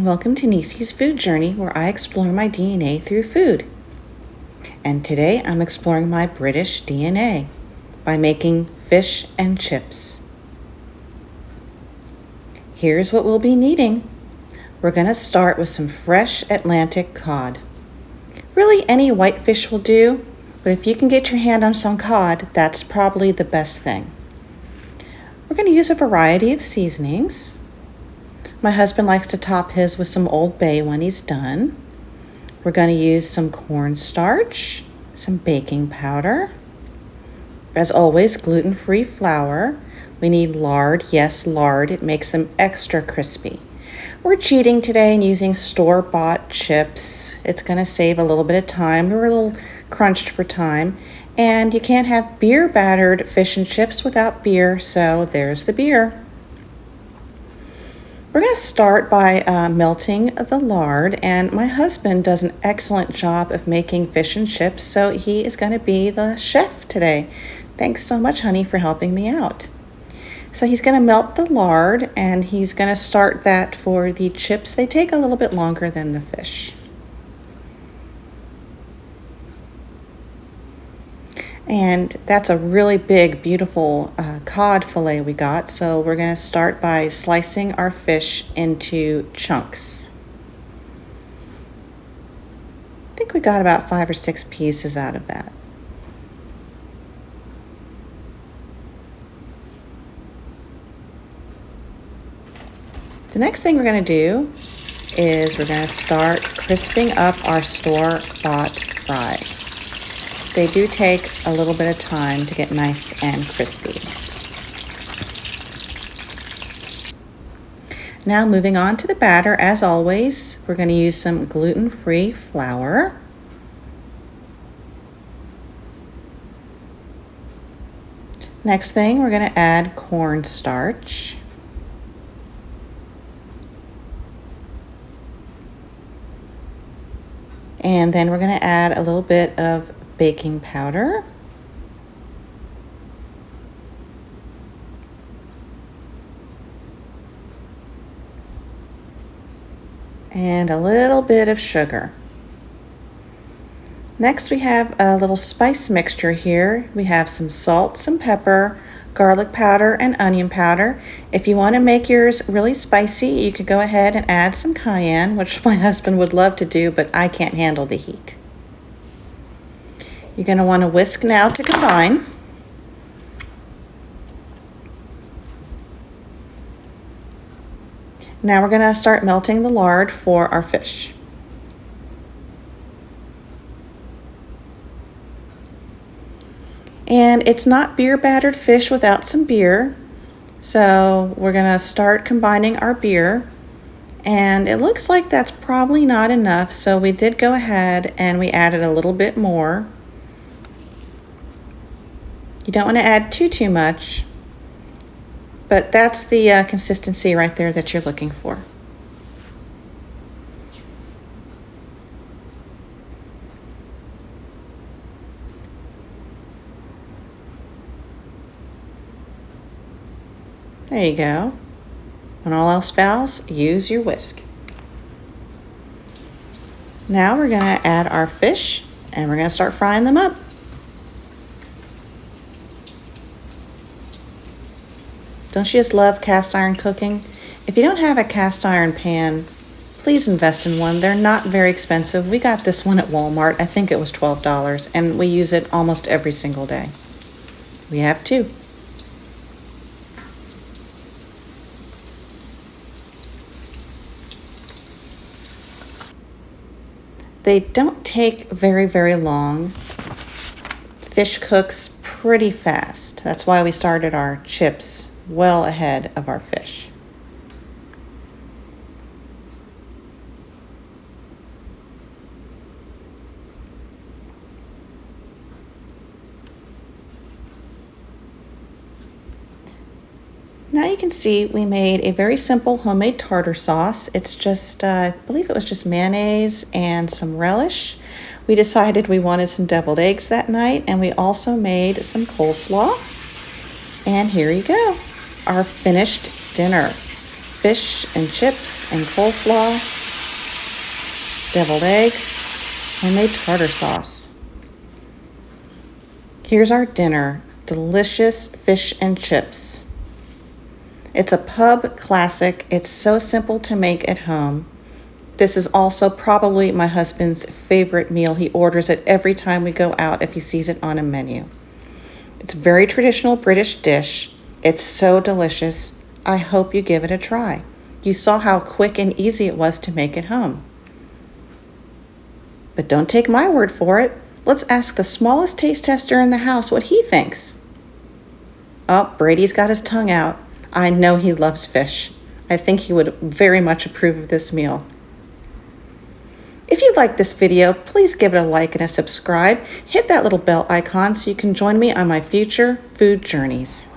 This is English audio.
welcome to Niecy's Food Journey, where I explore my DNA through food. And today I'm exploring my British DNA by making fish and chips. Here's what we'll be needing. We're going to start with some fresh Atlantic cod. Really, any white fish will do, but if you can get your hand on some cod, that's probably the best thing. We're going to use a variety of seasonings. My husband likes to top his with some Old Bay when he's done. We're going to use some cornstarch, some baking powder. As always, gluten-free flour. We need lard. Yes, lard. It makes them extra crispy. We're cheating today and using store-bought chips. It's going to save a little bit of time. We're a little crunched for time. And you can't have beer battered fish and chips without beer, so there's the beer. We're going to start by melting the lard, and my husband does an excellent job of making fish and chips, so he is going to be the chef today. Thanks so much, honey, for helping me out. So he's going to melt the lard, and he's going to start that for the chips. They take a little bit longer than the fish. And that's a really big, beautiful cod fillet we got. So we're going to start by slicing our fish into chunks. I think we got about 5 or 6 pieces out of that. The next thing we're going to do is we're going to start crisping up our store-bought fries. They do take a little bit of time to get nice and crispy. Now moving on to the batter, as always, we're going to use some gluten-free flour. Next thing, we're going to add cornstarch. And then we're going to add a little bit of baking powder. And a little bit of sugar. Next we have a little spice mixture here. We have some salt, some pepper, garlic powder, and onion powder. If you want to make yours really spicy, you could go ahead and add some cayenne, which my husband would love to do, but I can't handle the heat. You're going to want to whisk now to combine. Now we're going to start melting the lard for our fish. And it's not beer battered fish without some beer. So we're going to start combining our beer. And it looks like that's probably not enough. So we did go ahead and we added a little bit more. You don't want to add too much, but that's the consistency right there that you're looking for. There you go. When all else fails, use your whisk. Now we're going to add our fish and we're going to start frying them up. Don't you just love cast iron cooking? If you don't have a cast iron pan, please invest in one. They're not very expensive. We got this one at Walmart. I think it was $12, and we use it almost every single day. We have 2. They don't take very long. Fish cooks pretty fast. That's why we started our chips well ahead of our fish. Now you can see we made a very simple homemade tartar sauce. It's just, I believe it was just mayonnaise and some relish. We decided we wanted some deviled eggs that night, and we also made some coleslaw. And here you go. Our finished dinner. Fish and chips and coleslaw deviled eggs, homemade tartar sauce. Here's our dinner, delicious fish and chips. It's a pub classic. It's so simple to make at home. This is also probably my husband's favorite meal. He orders it every time we go out if he sees it on a menu. It's a very traditional British dish. It's so delicious. I hope you give it a try. You saw how quick and easy it was to make at home. But don't take my word for it. Let's ask the smallest taste tester in the house what he thinks. Oh, Brady's got his tongue out. I know he loves fish. I think he would very much approve of this meal. If you like this video, please give it a like and a subscribe. Hit that little bell icon so you can join me on my future food journeys.